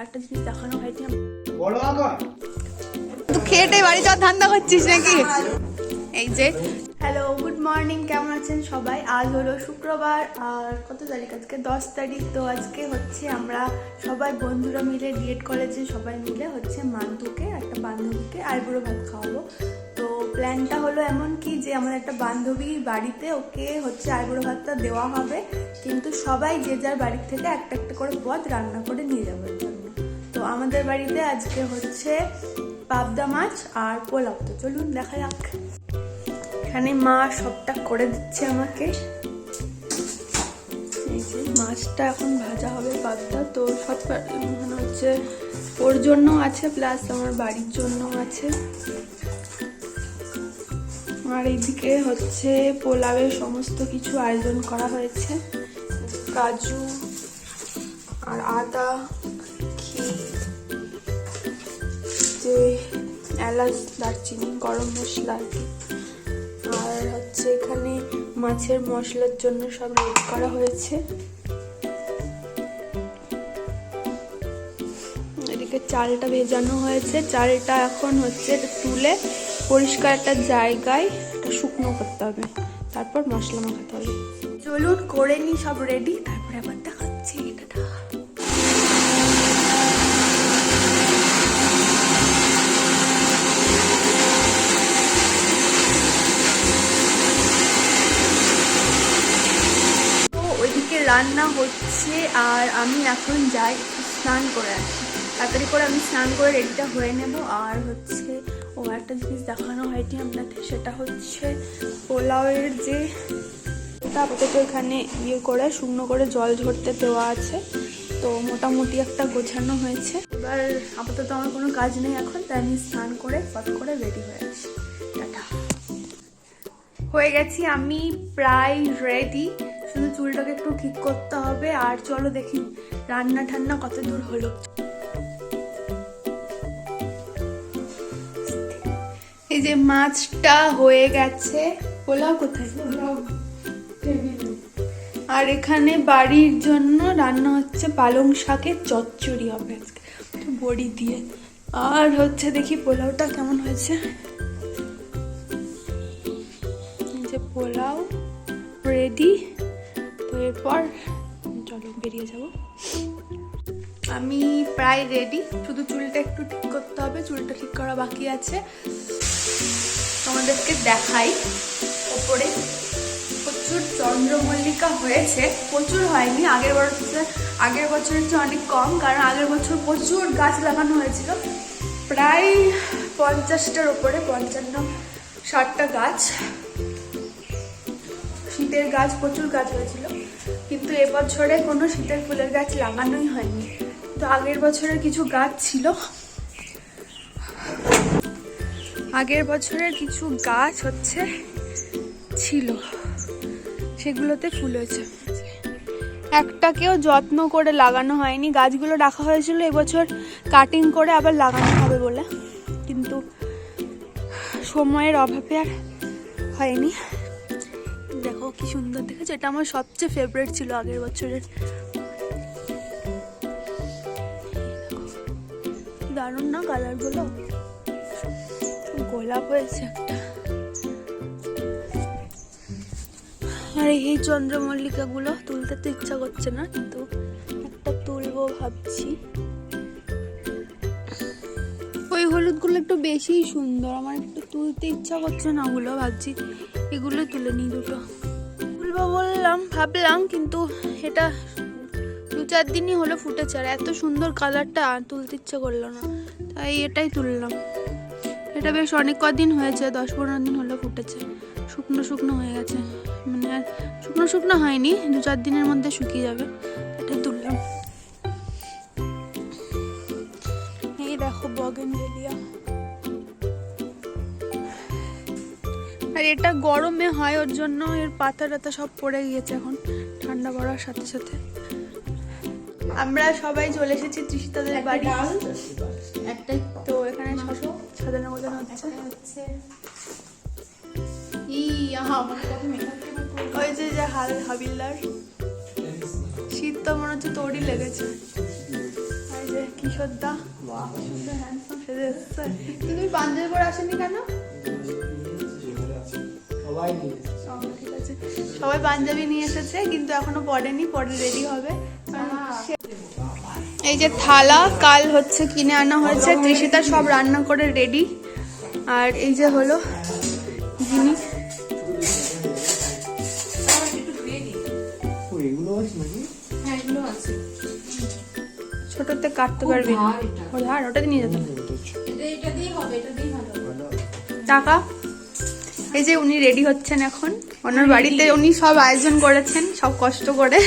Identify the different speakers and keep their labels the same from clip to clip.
Speaker 1: একটা জিনিস দেখানো হয়নি।
Speaker 2: তুই খেয়েটাই বাড়ি যাওয়ার ধান্দা করছিস নাকি? এই যে
Speaker 1: হ্যালো, গুড মর্নিং, কেমন আছেন সবাই? আজ হলো শুক্রবার আর কত তারিখ? আজকে 10 তারিখ। তো আজকে হচ্ছে আমরা সবাই বন্ধুরা মিলে ডিএড কলেজে সবাই মিলে হচ্ছে মান্তুকে একটা বান্ধবীকে আইবুড়ো ভাত খাওয়াবো। তো প্ল্যানটা হলো এমন কি যে আমাদের একটা বান্ধবীর বাড়িতে ওকে হচ্ছে আইবুড়ো ভাতটা দেওয়া হবে, কিন্তু সবাই যে যার বাড়ির থেকে একটা একটা করে পদ রান্না করে নিয়ে যাওয়ার জন্য। তো আমাদের বাড়িতে আজকে হচ্ছে পাবদা মাছ আর পোলাও। তো চলুন দেখা যাক। এখানে মা সবটা করে দিচ্ছে আমাকে। এই যে মাছটা এখন ভাজা হবে পাবদা। তো সব মানে হচ্ছে ওর জন্য আছে, প্লাস আমার বাড়ির জন্য আছে। আর এইদিকে হচ্ছে পোলাওয়ের সমস্ত কিছু আয়োজন করা হয়েছে, কাজু আর আদা, ঘি, যে এলাচ, দারচিনি, গরম মশলা আর হচ্ছে এখানে মাছের মশলার জন্য সব রেডি করা হয়েছে। এদিকে চালটা ভেজানো হয়েছে, চালটা এখন হচ্ছে তুলে পরিষ্কার একটা জায়গায় একটা শুকনো করতে হবে, তারপর মশলা মাখাতে হবে। চলুন করে নি সব রেডি, তারপরে আবার দেখাচ্ছি। এটা রান্না হচ্ছে আর আমি এখন যাই স্নান করে আসি। তাড়াতাড়ি করে আমি স্নান করে রেডিটা হয়ে নেব। আর হচ্ছে একটা জিনিস দেখানো হয়নি আপনাদের, সেটা হচ্ছে পোলাওয়ের যে আপাতত এখানে করে শুকনো করে জল ঝরতে দেওয়া আছে। তো মোটামুটি একটা গোছানো হয়েছে। এবার আপাতত আমার কোনো কাজ নেই এখন, তাই আমি স্নান করে ফট করে রেডি হয়ে আসি। টাটা। হয়ে গেছি আমি প্রায় রেডি, শুধু চুলটাকে একটু ঠিক করতে হবে। আর চলো দেখি রান্না ঠান্না কত দূর হলো। এই যে মাছটা হয়ে গেছে। পোলাও কোথায়? আর এখানে বাড়ির জন্য রান্না হচ্ছে পালং শাকের চচ্চড়ি হবে আজকে, বড়ি দিয়ে। আর হচ্ছে দেখি পোলাওটা কেমন হয়েছে। এই যে পোলাও রেডি। তো এরপর চলো বেরিয়ে যাব। আমি প্রায় রেডি, শুধু চুলটা একটু ঠিক করতে হবে, চুলটা ঠিক করা বাকি আছে। তোমাদেরকে দেখাই, ওপরে প্রচুর চন্দ্রমল্লিকা হয়েছে, প্রচুর হয়নি। আগের বছরের চেয়ে অনেক কম, কারণ আগের বছর প্রচুর গাছ লাগানো হয়েছিল, প্রায় 50টার ওপরে, 55-60টা গাছ। শীতের গাছ, প্রচুর গাছ হয়েছিল, কিন্তু এবছরে কোনো শীতের ফুলের গাছ লাগানোই হয়নি। তো আগের বছরের কিছু গাছ ছিল, আগের বছরের কিছু গাছ হচ্ছে ছিল, সেগুলোতে ফুল হয়েছে। একটাকেও যত্ন করে লাগানো হয়নি। গাছগুলো রাখা হয়েছিল এবছর কাটিং করে আবার লাগানো হবে বলে, কিন্তু সময়ের অভাবে আর হয়নি। দেখো কি সুন্দর দেখেছো, এটা আমার সবচেয়ে ফেভারিট ছিল আগের বছরের। দারুণ না কালারগুলো? গোলাপ হয়েছে একটা। আর এই চন্দ্রমল্লিকাগুলো তুলতে তো ইচ্ছা করছে না, কিন্তু একটা তুলবো ভাবছি। ওই হলুদগুলো একটু বেশি সুন্দর, আমার একটু তুলতে ইচ্ছা করছে না ওগুলো, ভাবছি এগুলো তুলে নিই দুটো। তুলবো ভাবলাম, কিন্তু এটা 2-4 দিনই হলো ফুটেছে, আর এত সুন্দর কালারটা তুলতে ইচ্ছে করলো না, তাই এটাই তুললাম। এটা বেশ অনেক কদিন হয়েছে, 10-15 দিন হলো ফুটেছে, শুকনো শুকনো হয়ে গেছে, মানে আর শুকনো হয়নি, 2-4 দিনের মধ্যে শুকিয়ে যাবে। এটাই তুললাম। এই দেখো বগেনভেলিয়া। আর এটা গরমে হয়, ওর জন্য এর পাতা টাতা সব পড়ে গিয়েছে, এখন ঠান্ডা পড়ার সাথে সাথে। আমরা সবাই চলে এসেছি তৃষিতাদের বাড়ি। একটাই তো এখানে সাজানো গোছানো হচ্ছে। ওই যে হাবিলদার, শীত তো মনে হচ্ছে তোরই লেগেছে। আর যে কিশোরদা বাহ সুন্দর হ্যান্ডসাম সেজে এসেছে। তুমি পাঞ্জাবি পরে আসেনি কেন? ঠিক আছে, সবাই পাঞ্জাবি নিয়ে এসেছে কিন্তু এখনো পরেনি, পরে রেডি হবে। এই যে থালা কাল হচ্ছে কিনে আনা হয়েছে, তৃষিতা সব রান্না করে রেডি। আর এই যে হলো জিনিস, ছোটতে কাটতে পারবি না, আর ওটাতে নিয়ে যেতে টাকা। এই যে উনি রেডি হচ্ছেন এখন, ওনার বাড়িতে উনি সব আয়োজন করেছেন, সব কষ্ট করে।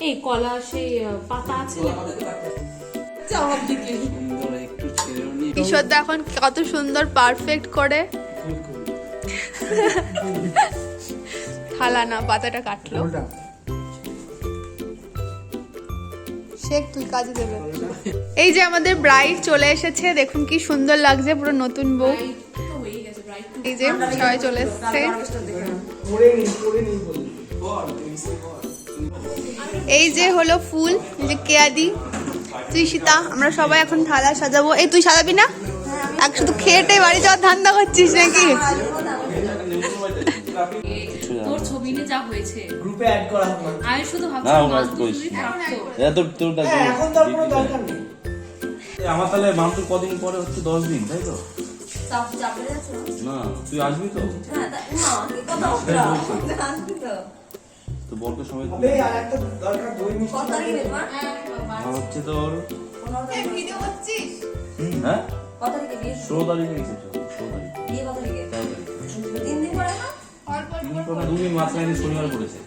Speaker 3: এই কলা সেই পাতা আছে
Speaker 1: কিশোরদা এখন কত সুন্দর পারফেক্ট করে থালা না পাতাটা কাটলো। শেখ তুই কাজে দেবে। এই যে আমাদের ব্রাইড চলে এসেছে, দেখুন কি সুন্দর লাগছে, পুরো নতুন বউ। এই যে সবাই চলে এসেছে। এই যে হলো ফুল, এই যে কেয়াদি, তৃষিতা, আমরা সবাই এখন থালা সাজাবো। এই তুই সাজাবি না? এক শুধু খেয়েটে বাড়ি যাওয়ার ধান্দা করছিস নাকি?
Speaker 3: তোর ছবি নিয়ে যা হয়েছে
Speaker 4: গ্রুপে অ্যাড করা হবে না।
Speaker 3: আমি শুধু
Speaker 5: না,
Speaker 3: ভাবছিলাম
Speaker 5: ওরা
Speaker 3: মাস
Speaker 5: করিস
Speaker 3: দুই
Speaker 5: না।
Speaker 3: থাকতো
Speaker 4: এখন তো আর কোনো দরকার নেই।
Speaker 5: আমার তাহলে মামটুর কদিন পরে হচ্ছে 10 দিন, তাই তো? না তুই আসবি তো? তো বলকে সময় দিবি।
Speaker 4: এই আর একটা দরকার, দই মিষ্টি।
Speaker 5: আমার হচ্ছে তোর
Speaker 1: ভিডিও করছিস?
Speaker 5: হ্যাঁ 16 তারিখে রিসেপশন, 16 তারিখ। 2 দিন মাঝখানে শনিবার পড়েছে,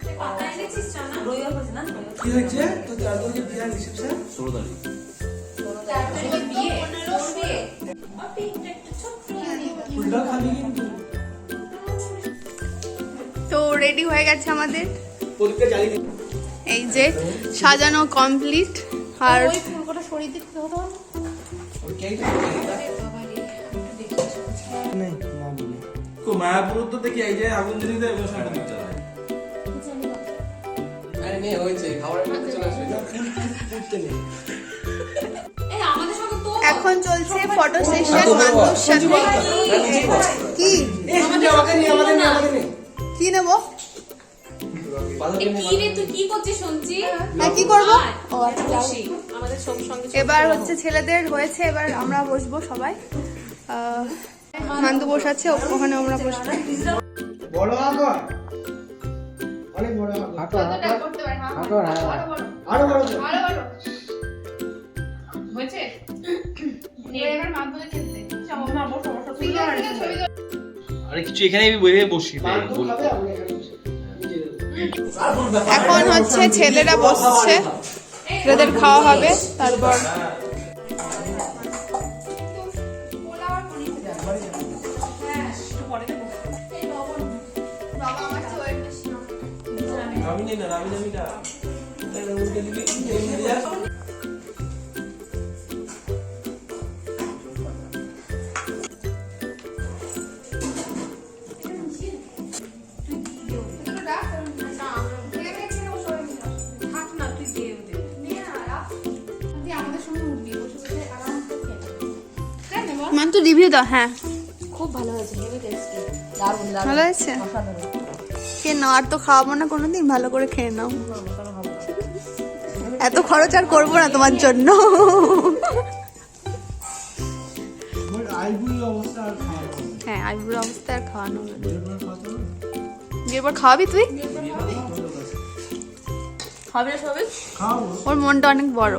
Speaker 4: কি হয়েছে? তো 4 তারিখে বিয়ের রিসেপশন,
Speaker 5: 16 তারিখ।
Speaker 4: ফুলটা খালি কিন্তু।
Speaker 1: তো রেডি হয়ে গেছে আমাদের,
Speaker 4: পরীক্ষা জারি নেই।
Speaker 1: এই যে সাজানো কমপ্লিট। আর
Speaker 4: নেই না বলে।
Speaker 5: তো মায়াপুর তো দেখি এই যে আগুন জ্বলে দেয়, ওই সামনে দিতে হয়।
Speaker 4: আরে নেই হয়েছে, খাবারের মধ্যে চলে আসবে। ফুটতে নেই।
Speaker 3: এই আমাদের সঙ্গে তো
Speaker 1: এখন চলছে ফটো সেশন মান্তুর সাথে। কি
Speaker 4: আমাদের নেই।
Speaker 1: কি নেবো?
Speaker 3: এই কি রে তুই কি করছিস শুনছি?
Speaker 1: হ্যাঁ কি করবো?
Speaker 3: ও আচ্ছা খুশি। আমাদের সব সঙ্গে
Speaker 1: এবার হচ্ছে ছেলেদের হয়েছে, এবার আমরা বসবো সবাই। মান্তু বসাচ্ছে, ওখানে আমরা বসবো।
Speaker 4: বড় আকর, অনেক বড় আকর। আকর আরো বড় কর।
Speaker 3: হয়েছে
Speaker 6: আরে কিছু এখানে আমি বইয়ে বসি
Speaker 4: মান্তু খাবে, আমরা এখানে বসে।
Speaker 1: এখন হচ্ছে ছেলেরা বসছে, ছেলেদের খাওয়া হবে, তারপর
Speaker 5: রামিনী না, রামিনী না। তাহলে উল্টে দিবি, উল্টে যা।
Speaker 1: মান্তু রিভিউ দাও। হ্যাঁ
Speaker 3: খুব ভালো হয়েছে, হেভি টেস্টি, দারুণ দারুণ
Speaker 1: ভালো হয়েছে। খেয়ে নাও, আর তো খাওয়াবো না কোনোদিন, ভালো করে খেয়ে নাও। এত খরচ আর করবো না তোমার জন্য।
Speaker 4: আমার আইবুড়ি অবস্থা আর খাওয়া হবে না।
Speaker 1: হ্যাঁ আইবুড়ো অবস্থা আর খাওয়ানো হবে না।
Speaker 4: এরপর খাওয়াতে হবে না?
Speaker 1: বিয়ের পর খাওয়াবি তুই?
Speaker 3: হবে না সবে
Speaker 4: খাওয়াবো।
Speaker 1: ওর মনটা অনেক বড়।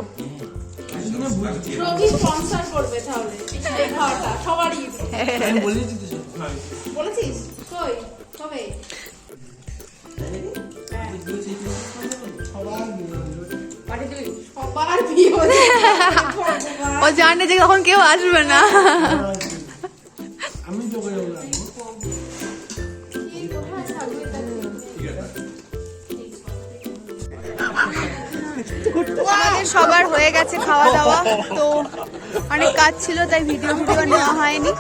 Speaker 4: একদিনে বুঝছি।
Speaker 3: রোগী স্পন্সর করবে তাহলে এই খাওয়াটা সবারই।
Speaker 4: আমি বলেছি তো সব।
Speaker 3: বলেছিস কই কবে?
Speaker 4: সবার বিয়ে হলো।
Speaker 3: পাঠিয়ে দিবি সবার বিয়ে হচ্ছে।
Speaker 1: ও জানে যে কখন কেউ আসবে না।
Speaker 4: আমি তো করে বললাম।
Speaker 1: আমাদের সবার হয়ে গেছে খাওয়া দাওয়া, তো
Speaker 2: অনেক কাজ ছিল তাই ভিডিও নেওয়া হয়নি।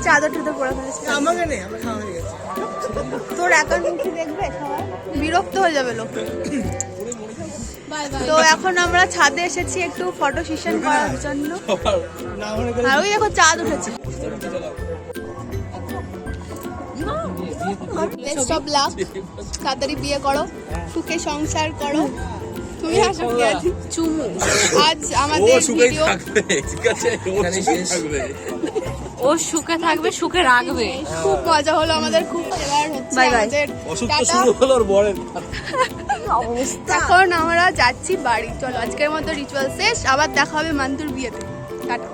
Speaker 2: চাদর টাদর পরে ফেলেছি।
Speaker 4: আমাকে নেই, আমরা খাওয়া হয়ে গেছে।
Speaker 2: তোর অ্যাকাউন্ট দেখবে সবাই, বিরক্ত হয়ে যাবে লোক। তো এখন আমরা ছাদে এসেছি একটু ফটো সেশন করার জন্য। আর ওই দেখো চাঁদ উঠেছে। বেস্ট অফ লাক, তাড়াতাড়ি বিয়ে করো, সুখে সংসার করো। তুমি হাসো কি আজ? চুমু। আজ আমাদের ভিডিও
Speaker 3: ও সুখে থাকবে, সুখে রাখবে।
Speaker 2: খুব মজা হলো আমাদের, খুব এবার হচ্ছে আমাদের টাটা। এখন আমরা যাচ্ছি বাড়ি। চলো আজকের মতো রিচুয়াল শেষ, আবার দেখা হবে মান্তুর বিয়েতে। টাটা।